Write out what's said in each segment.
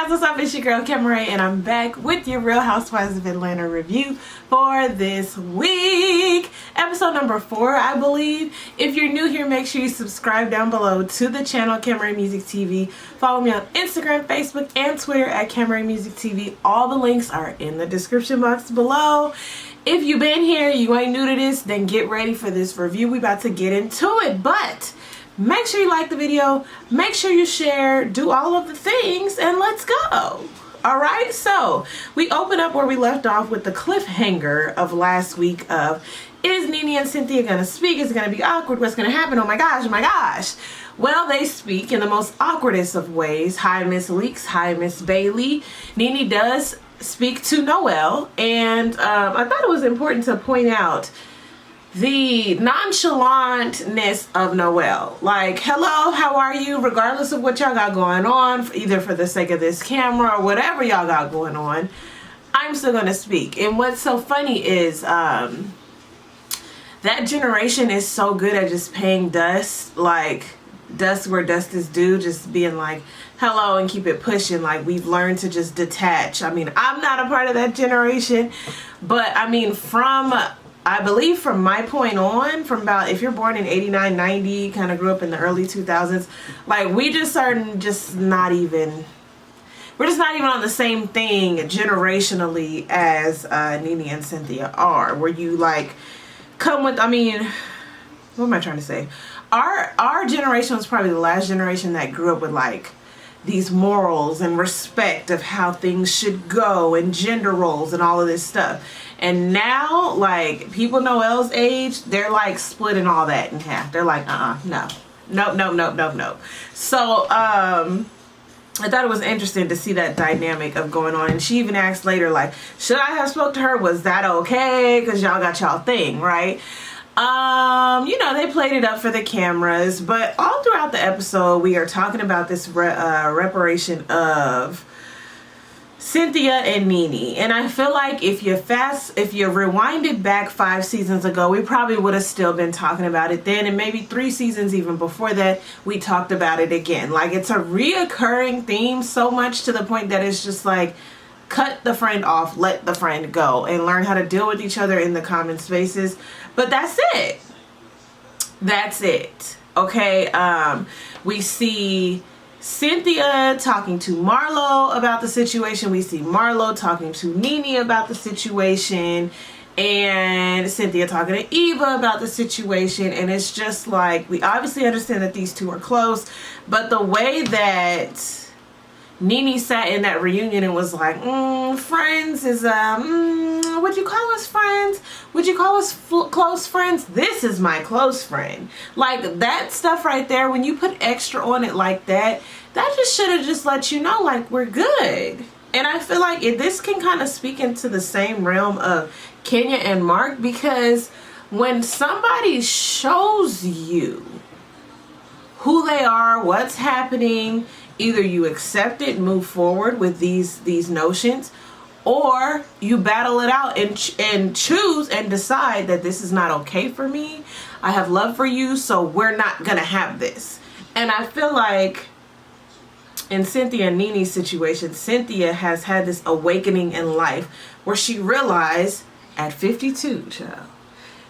guys, what's up? It's your girl Kim Ray, and I'm back with your Real Housewives of Atlanta review for this week. Episode number 4, I believe. If you're new here, make sure you subscribe down below to the channel Kim Ray Music TV. Follow me on Instagram, Facebook, and Twitter at Kim Ray Music TV. All the links are in the description box below. If you've been here, you ain't new to this, then get ready for this review. We about to get into it, but make sure you like the video, make sure you share, do all of the things, and let's go. Alright, so we open up where we left off with the cliffhanger of last week of, is Nene and Cynthia gonna speak? Is it gonna be awkward? What's gonna happen? Oh my gosh, oh my gosh. Well, they speak in the most awkwardest of ways. Hi, Miss Leaks. Hi, Miss Bailey. Nene does speak to Noelle, and I thought it was important to point out the nonchalantness of Noelle. Like, hello, how are you? Regardless of what y'all got going on, either for the sake of this camera or whatever y'all got going on, I'm still gonna speak. And what's so funny is that generation is so good at just paying dust, like dust where dust is due, just being like hello and keep it pushing. Like, we've learned to just detach. I mean, I'm not a part of that generation, but I mean, I believe from my point on, from about, if you're born in 89, 90, kind of grew up in the early 2000s, like, we just are just not even, we're just not even on the same thing generationally as Nene and Cynthia are, where you like come with, I mean, what am I trying to say? Our generation was probably the last generation that grew up with like these morals and respect of how things should go and gender roles and all of this stuff. And now, like, people Noelle's age, they're like splitting all that in half. They're like, no. Nope. So, I thought it was interesting to see that dynamic of going on. And she even asked later, like, should I have spoke to her? Was that okay? Because y'all got y'all thing, right? You know, they played it up for the cameras, but all throughout the episode, we are talking about this reparation of Cynthia and Nene. And I feel like if you rewinded back 5 seasons ago, we probably would have still been talking about it then, and maybe 3 seasons even before that, we talked about it again. Like, it's a reoccurring theme, so much to the point that it's just like, cut the friend off, let the friend go, and learn how to deal with each other in the common spaces. But that's it. That's it. Okay, we see Cynthia talking to Marlo about the situation. We see Marlo talking to Nene about the situation, and Cynthia talking to Eva about the situation. And it's just like, we obviously understand that these two are close, but the way that Nene sat in that reunion and was like, friends is, would you call us friends? Would you call us close friends? This is my close friend. Like, that stuff right there, when you put extra on it like that, that just should have just let you know, like, we're good. And I feel like this can kind of speak into the same realm of Kenya and Mark, because when somebody shows you who they are, what's happening, either you accept it, move forward with these notions, or you battle it out and choose and decide that this is not okay for me. I have love for you, so we're not gonna have this. And I feel like in Cynthia and Nene's situation, Cynthia has had this awakening in life where she realized at 52, child,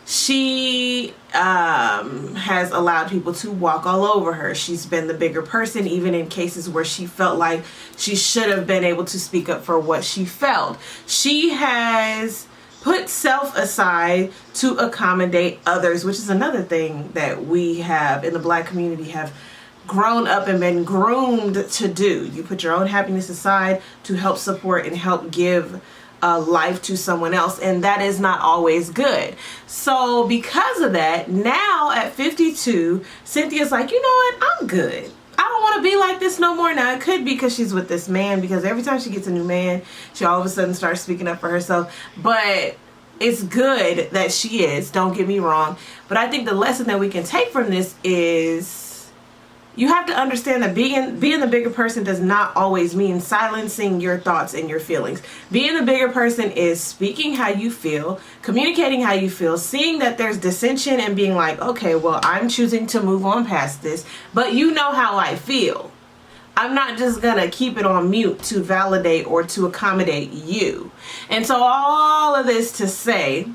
she has allowed people to walk all over her. She's been the bigger person, even in cases where she felt like she should have been able to speak up for what she felt. She has put self aside to accommodate others, which is another thing that we have in the Black community have grown up and been groomed to do. You put your own happiness aside to help support and help give life to someone else, and that is not always good. So because of that, now at 52, Cynthia's like, you know what, I'm good. I don't want to be like this no more. Now, it could be because she's with this man, because every time she gets a new man, she all of a sudden starts speaking up for herself. But it's good that she is, don't get me wrong. But I think the lesson that we can take from this is you have to understand that being the bigger person does not always mean silencing your thoughts and your feelings. Being the bigger person is speaking how you feel, communicating how you feel, seeing that there's dissension and being like, okay, well, I'm choosing to move on past this, but you know how I feel. I'm not just gonna keep it on mute to validate or to accommodate you. And so all of this to say,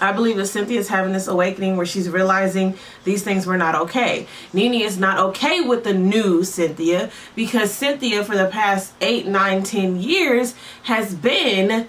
I believe that Cynthia is having this awakening where she's realizing these things were not okay. Nene is not okay with the new Cynthia, because Cynthia for the past 8, 9, 10 years has been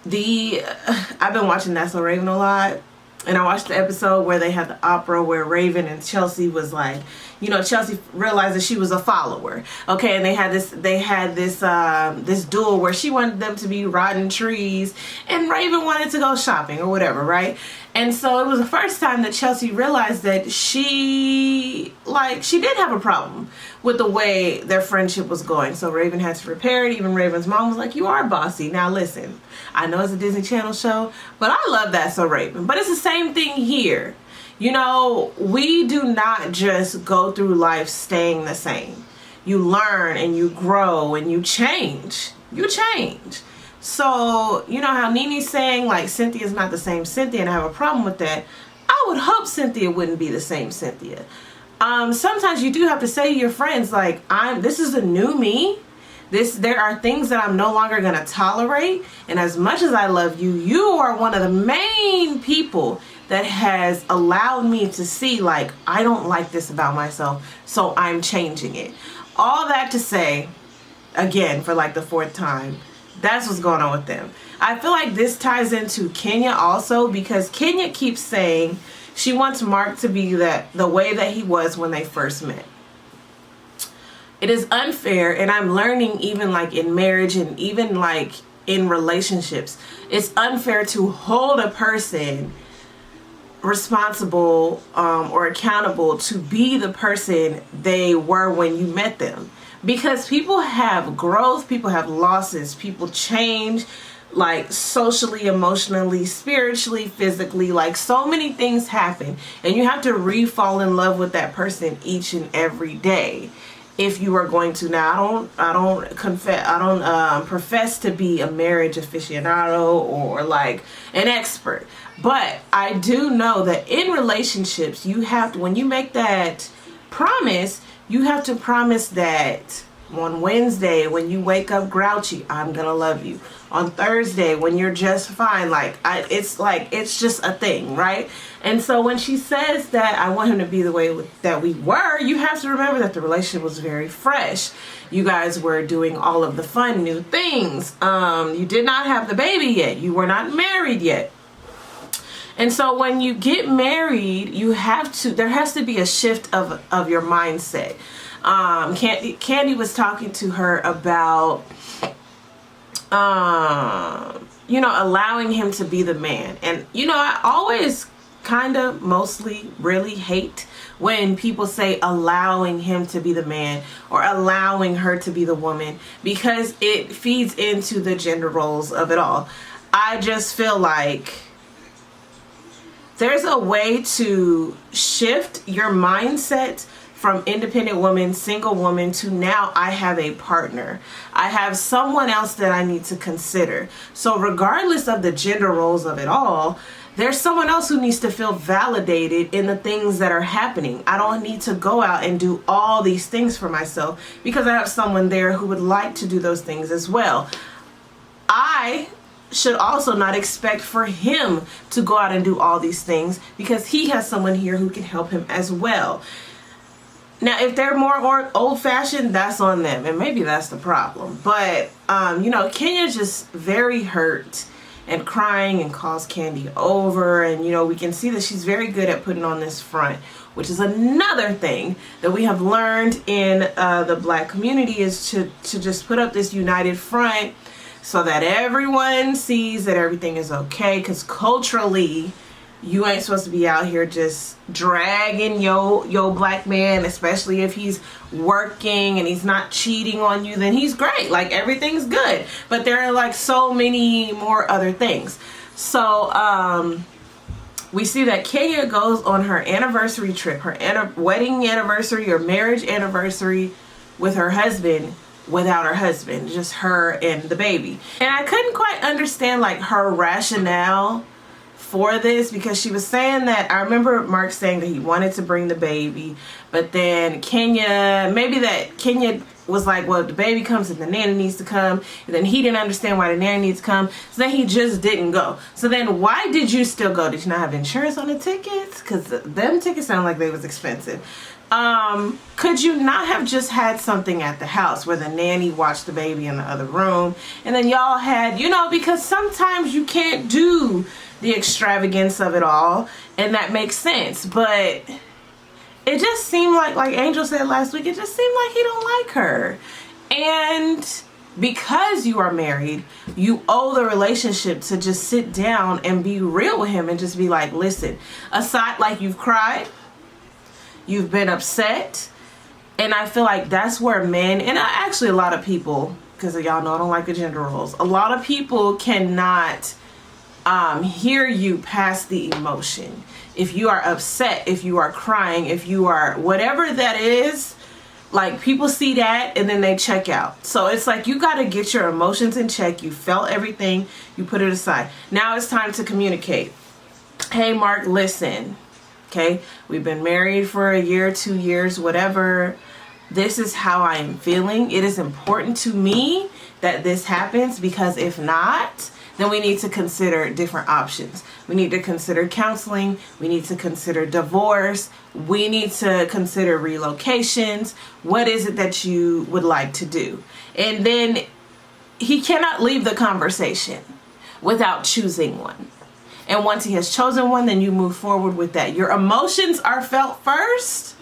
I've been watching That's So Raven a lot. And I watched the episode where they had the opera where Raven and Chelsea was like, you know, Chelsea realized that she was a follower. Okay, and they had this duel where she wanted them to be riding trees and Raven wanted to go shopping or whatever, right? And so it was the first time that Chelsea realized that she did have a problem with the way their friendship was going. So Raven had to repair it. Even Raven's mom was like, you are bossy. Now listen, I know it's a Disney Channel show, but I love That So Raven. But it's the same thing here. You know, we do not just go through life staying the same. You learn and you grow and you change. You change. So, you know how Nene's saying like Cynthia's not the same Cynthia, and I have a problem with that. I would hope Cynthia wouldn't be the same Cynthia. Sometimes you do have to say to your friends, like, this is a new me. There are things that I'm no longer going to tolerate. And as much as I love you, you are one of the main people that has allowed me to see, like, I don't like this about myself, so I'm changing it. All that to say, again, for like the 4th time, that's what's going on with them. I feel like this ties into Kenya also, because Kenya keeps saying she wants Mark to be the way that he was when they first met. It is unfair, and I'm learning even like in marriage and even like in relationships, it's unfair to hold a person responsible or accountable to be the person they were when you met them. Because people have growth, people have losses, people change, like socially, emotionally, spiritually, physically, like so many things happen, and you have to re-fall in love with that person each and every day if you are going to. Now I don't profess to be a marriage aficionado or like an expert, but I do know that in relationships you have to, when you make that promise, you have to promise that on Wednesday when you wake up grouchy, I'm gonna love you. On Thursday when you're just fine, it's just a thing, right? And so when she says that I want him to be the way that we were, you have to remember that the relationship was very fresh. You guys were doing all of the fun new things. You did not have the baby yet. You were not married yet. And so when you get married, there has to be a shift of your mindset. Candy was talking to her about, allowing him to be the man. And, I always kind of mostly really hate when people say allowing him to be the man or allowing her to be the woman, because it feeds into the gender roles of it all. I just feel like there's a way to shift your mindset from independent woman, single woman, to now I have a partner. I have someone else that I need to consider. So regardless of the gender roles of it all, there's someone else who needs to feel validated in the things that are happening. I don't need to go out and do all these things for myself because I have someone there who would like to do those things as well. I should also not expect for him to go out and do all these things because he has someone here who can help him as well. Now, if they're more old-fashioned, that's on them, and maybe that's the problem. But, Kenya's just very hurt and crying and calls Candy over, and, we can see that she's very good at putting on this front, which is another thing that we have learned in the Black community, is to just put up this united front so that everyone sees that everything is okay, because culturally, you ain't supposed to be out here just dragging your black man, especially if he's working and he's not cheating on you. Then he's great, like everything's good. But there are like so many more other things. So we see that Kenya goes on her anniversary trip, her wedding anniversary or marriage anniversary with her husband, without her husband, just her and the baby. And I couldn't quite understand like her rationale for this, because she was saying that, I remember Mark saying that he wanted to bring the baby, but then Kenya was like, well, the baby comes and the nanny needs to come. And then he didn't understand why the nanny needs to come. So then he just didn't go. So then why did you still go? Did you not have insurance on the tickets? Because them tickets sound like they was expensive. Could you not have just had something at the house where the nanny watched the baby in the other room, and then y'all had, you know, because sometimes you can't do the extravagance of it all, and that makes sense. But it just seemed like Angel said last week, it just seemed like he don't like her. And because you are married, you owe the relationship to just sit down and be real with him and just be like, listen, aside, like, you've cried, you've been upset, and I feel like that's where men, and actually a lot of people, because y'all know I don't like the gender roles, a lot of people cannot hear you past the emotion. If you are upset, if you are crying, if you are whatever that is, like, people see that and then they check out. So it's like you got to get your emotions in check. You felt everything, you put it aside. Now it's time to communicate. Hey, Mark, listen. Okay, we've been married for a year, 2 years, whatever. This is how I am feeling. It is important to me that this happens, because if not, then we need to consider different options. We need to consider counseling. We need to consider divorce. We need to consider relocations. What is it that you would like to do? And then he cannot leave the conversation without choosing one. And once he has chosen one, then you move forward with that. Your emotions are felt first.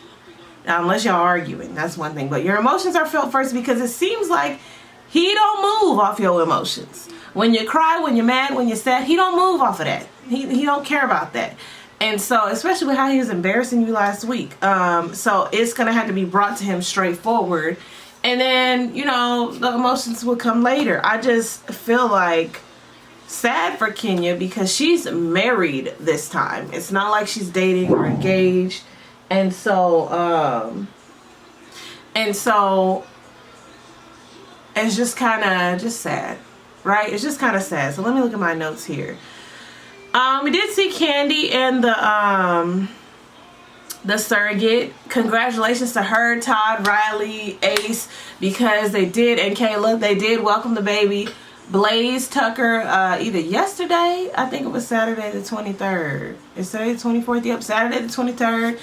Now, unless y'all arguing, that's one thing. But your emotions are felt first, because it seems like he don't move off your emotions. When you cry, when you're mad, when you're sad, he don't move off of that. He don't care about that. And so, especially with how he was embarrassing you last week. So it's going to have to be brought to him straightforward. And then, you know, the emotions will come later. I just feel like sad for Kenya, because she's married this time. It's not like she's dating or engaged. And so it's just kind of just sad, right? It's just kind of sad. So let me look at my notes here. We did see Candy and the surrogate. Congratulations to her, Todd, Riley, Ace, because they did, and Kayla, they did welcome the baby. Blaze Tucker, either yesterday, I think it was Saturday the 23rd. Is today the 24th? Yep, Saturday the 23rd.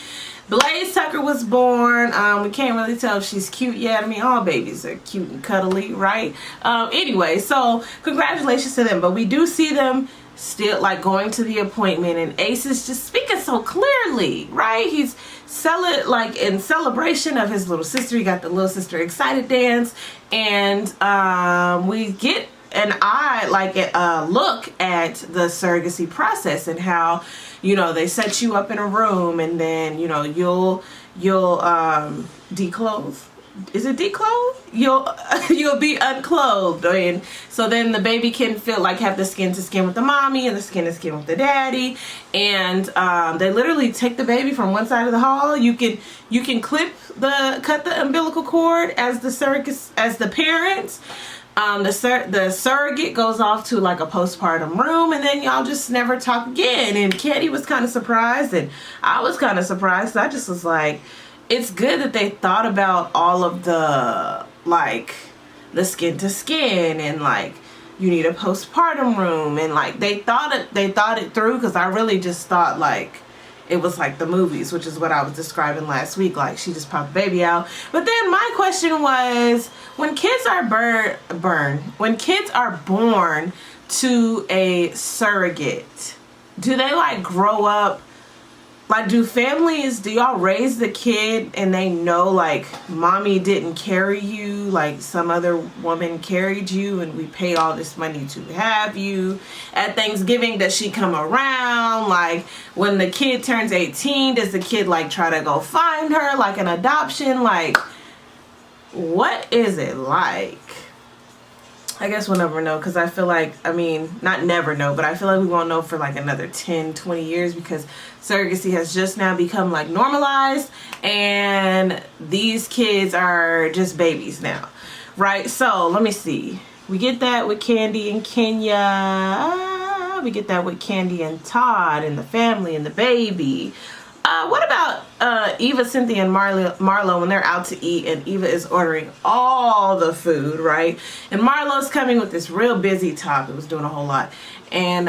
Blaze Tucker was born. We can't really tell if she's cute yet. I mean, all babies are cute and cuddly, right? Anyway, so congratulations to them. But we do see them still, like, going to the appointment, and Ace is just speaking so clearly, right? He's like in celebration of his little sister. He got the little sister excited dance, and we get an eye, like a look at the surrogacy process and how, you know, they set you up in a room, and then, you know, you'll declothe. Is it declothe? You'll be unclothed, and so then the baby can feel like have the skin to skin with the mommy and the skin to skin with the daddy, and they literally take the baby from one side of the hall. You can cut the umbilical cord as the parents. The surrogate goes off to like a postpartum room, and then y'all just never talk again. And Katie was kind of surprised, and I was kind of surprised. So I just was like, it's good that they thought about all of the, like, the skin to skin, and like you need a postpartum room, and like they thought it through, because I really just thought like it was like the movies, which is what I was describing last week. Like, she just popped the baby out. But then my question was, when kids are when kids are born to a surrogate, do they like grow up? Like, do y'all raise the kid and they know, like, mommy didn't carry you, like some other woman carried you, and we pay all this money to have you? At Thanksgiving, does she come around? Like, when the kid turns 18, does the kid like try to go find her, like an adoption? Like, what is it like? I guess we'll never know, because I feel like, I mean, not never know, but I feel like we won't know for like another 10, 20 years, because surrogacy has just now become like normalized, and these kids are just babies now, right? So let me see. We get that with Candy and Kenya. We get that with Candy and Todd and the family and the baby. What about Eva, Cynthia, and Marlo when they're out to eat and Eva is ordering all the food, right? And Marlo's coming with this real busy top. It was doing a whole lot. And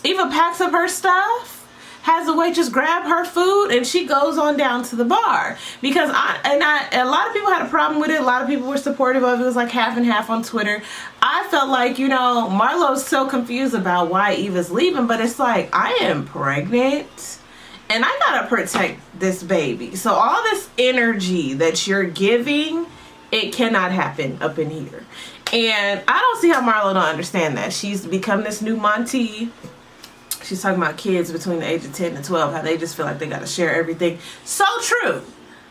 Eva packs up her stuff, has the waitress grab her food, and she goes on down to the bar. Because a lot of people had a problem with it. A lot of people were supportive of it. It was like half and half on Twitter. I felt like, you know, Marlo's so confused about why Eva's leaving, but it's like, I am pregnant and I gotta protect this baby. So all this energy that you're giving, it cannot happen up in here. And I don't see how Marlo don't understand that. She's become this new Monty. She's talking about kids between the age of 10 and 12, how they just feel like they got to share everything. So true.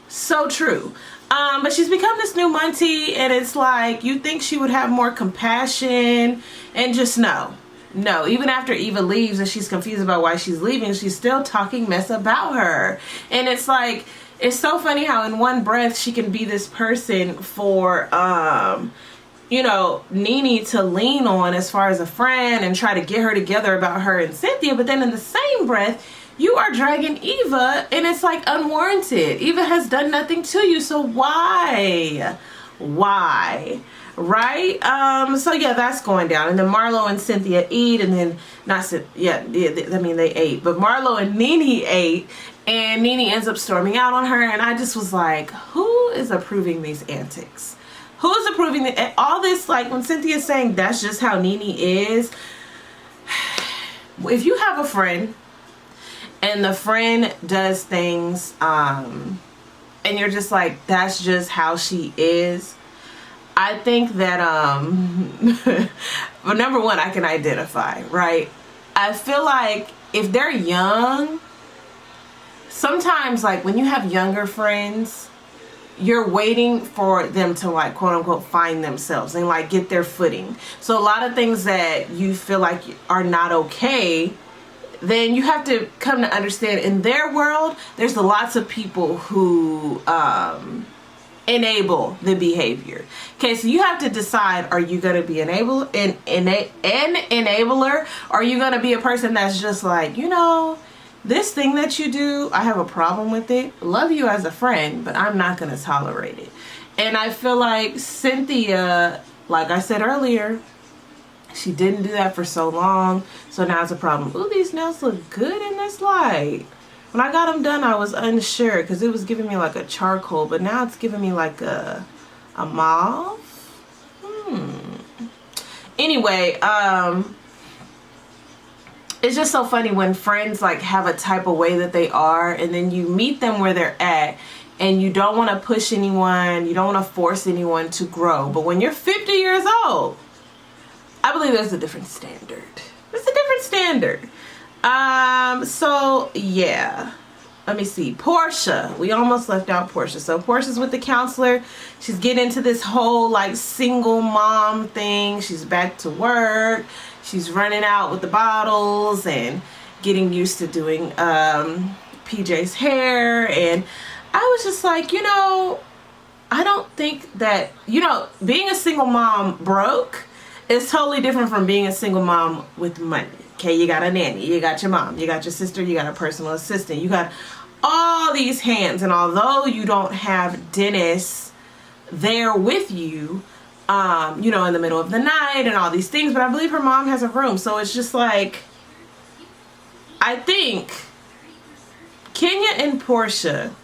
So true. But she's become this new Monty, and it's like, you think she would have more compassion, and just no. No, even after Eva leaves and she's confused about why she's leaving, she's still talking mess about her. And it's like, it's so funny how in one breath she can be this person for, you know, Nene to lean on as far as a friend and try to get her together about her and Cynthia, but then in the same breath you are dragging Eva, and it's like unwarranted. Eva has done nothing to you, so why, right? So yeah, that's going down. And then Marlo and Cynthia eat, and then I mean they ate, but Marlo and Nene ate, and Nene ends up storming out on her, and I just was like, who is approving these antics? Who's approving that? All this, like when Cynthia's saying that's just how Nene is. If you have a friend and the friend does things and you're just like, that's just how she is, I think that well, number one, I can identify, right? I feel like if they're young, sometimes like when you have younger friends, you're waiting for them to like quote unquote find themselves and like get their footing. So a lot of things that you feel like are not okay, then you have to come to understand in their world there's lots of people who enable the behavior. Okay, so you have to decide, are you going to be an enabler, or are you going to be a person that's just like, you know, this thing that you do, I have a problem with it. Love you as a friend, but I'm not going to tolerate it. And I feel like Cynthia, like I said earlier, she didn't do that for so long. So now it's a problem. Ooh, these nails look good in this light. When I got them done, I was unsure because it was giving me like a charcoal, but now it's giving me like a mauve. Anyway, it's just so funny when friends like have a type of way that they are, and then you meet them where they're at, and you don't want to push anyone, you don't want to force anyone to grow. But when you're 50 years old, I believe there's a different standard. There's a different standard. So yeah, let me see. Portia, we almost left out Portia. So Portia's with the counselor. She's getting into this whole like single mom thing. She's back to work. She's running out with the bottles and getting used to doing PJ's hair. And I was just like, you know, I don't think that, you know, being a single mom broke is totally different from being a single mom with money. Okay, you got a nanny, you got your mom, you got your sister, you got a personal assistant, you got all these hands. And although you don't have Dennis there with you, you know, in the middle of the night and all these things, but I believe her mom has a room. So it's just like, I think Kenya and Portia,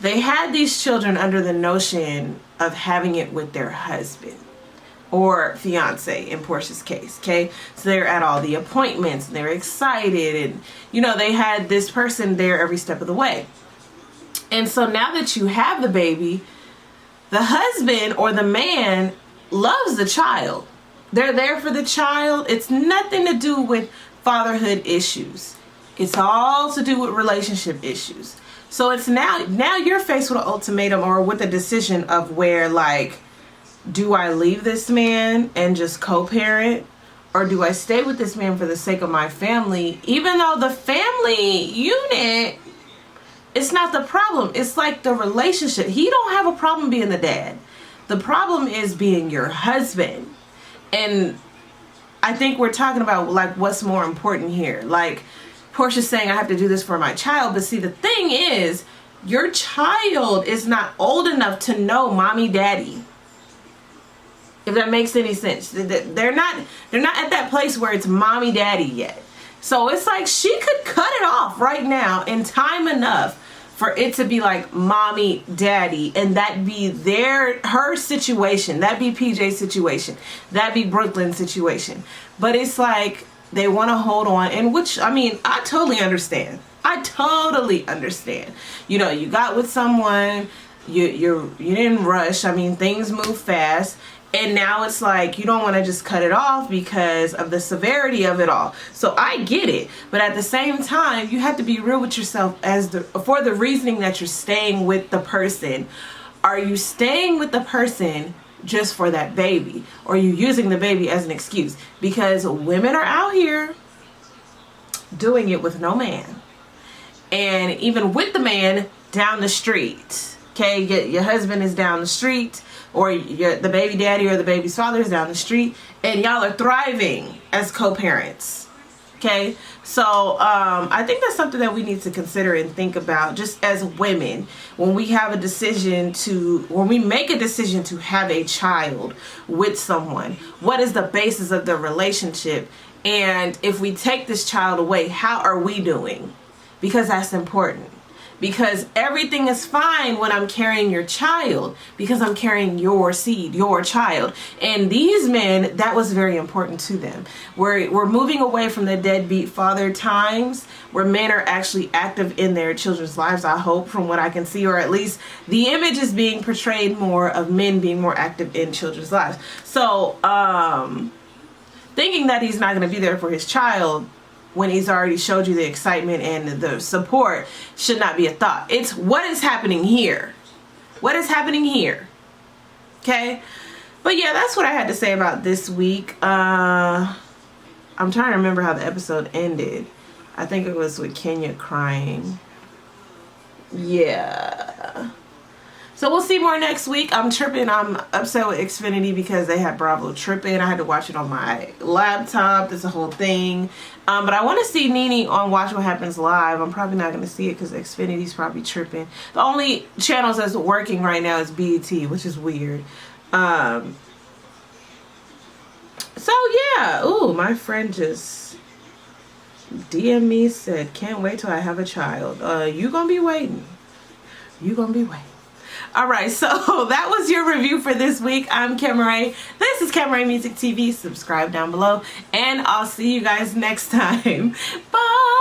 they had these children under the notion of having it with their husband or fiance in Portia's case. Okay, so they're at all the appointments and they're excited, and you know, they had this person there every step of the way. And so now that you have the baby, the husband or the man loves the child. They're there for the child. It's nothing to do with fatherhood issues. It's all to do with relationship issues. So it's now you're faced with an ultimatum or with a decision of where, like, do I leave this man and just co-parent, or do I stay with this man for the sake of my family, even though the family unit, it's not the problem. It's like the relationship. He don't have a problem being the dad. The problem is being your husband. And I think we're talking about like what's more important here. Like, Portia's saying, I have to do this for my child. But see, the thing is, your child is not old enough to know mommy, daddy. If that makes any sense. They're not at that place where it's mommy, daddy yet. So it's like she could cut it off right now in time enough for it to be like mommy, daddy, and that be her situation. That be PJ's situation. That be Brooklyn's situation. But it's like they want to hold on, and which, I mean, I totally understand. I totally understand. You know, you got with someone, you didn't rush. I mean, things move fast. And now it's like you don't want to just cut it off because of the severity of it all. So I get it. But at the same time, you have to be real with yourself for the reasoning that you're staying with the person. Are you staying with the person just for that baby? Or are you using the baby as an excuse? Because women are out here doing it with no man. And even with the man down the street. Okay, your husband is down the street, or the baby daddy or the baby's father is down the street, and y'all are thriving as co-parents. Okay, so I think that's something that we need to consider and think about just as women when we make a decision to have a child with someone. What is the basis of the relationship? And if we take this child away, how are we doing? Because that's important. Because everything is fine when I'm carrying your child, because I'm carrying your seed, your child. And these men, that was very important to them. We're moving away from the deadbeat father times where men are actually active in their children's lives, I hope, from what I can see, or at least the image is being portrayed more of men being more active in children's lives. So, thinking that he's not going to be there for his child when he's already showed you the excitement and the support should not be a thought. It's what is happening here. What is happening here? Okay? But yeah, that's what I had to say about this week. I'm trying to remember how the episode ended. I think it was with Kenya crying. Yeah. So we'll see more next week. I'm tripping. I'm upset with Xfinity because they had Bravo tripping. I had to watch it on my laptop. That's a whole thing. But I want to see Nene on Watch What Happens Live. I'm probably not going to see it because Xfinity's probably tripping. The only channels that's working right now is BET, which is weird. So yeah. Ooh, my friend just DM me, said, can't wait till I have a child. You gonna be waiting. You gonna be waiting. Alright, so that was your review for this week. I'm Kemaray. This is Kemaray Music TV. Subscribe down below. And I'll see you guys next time. Bye!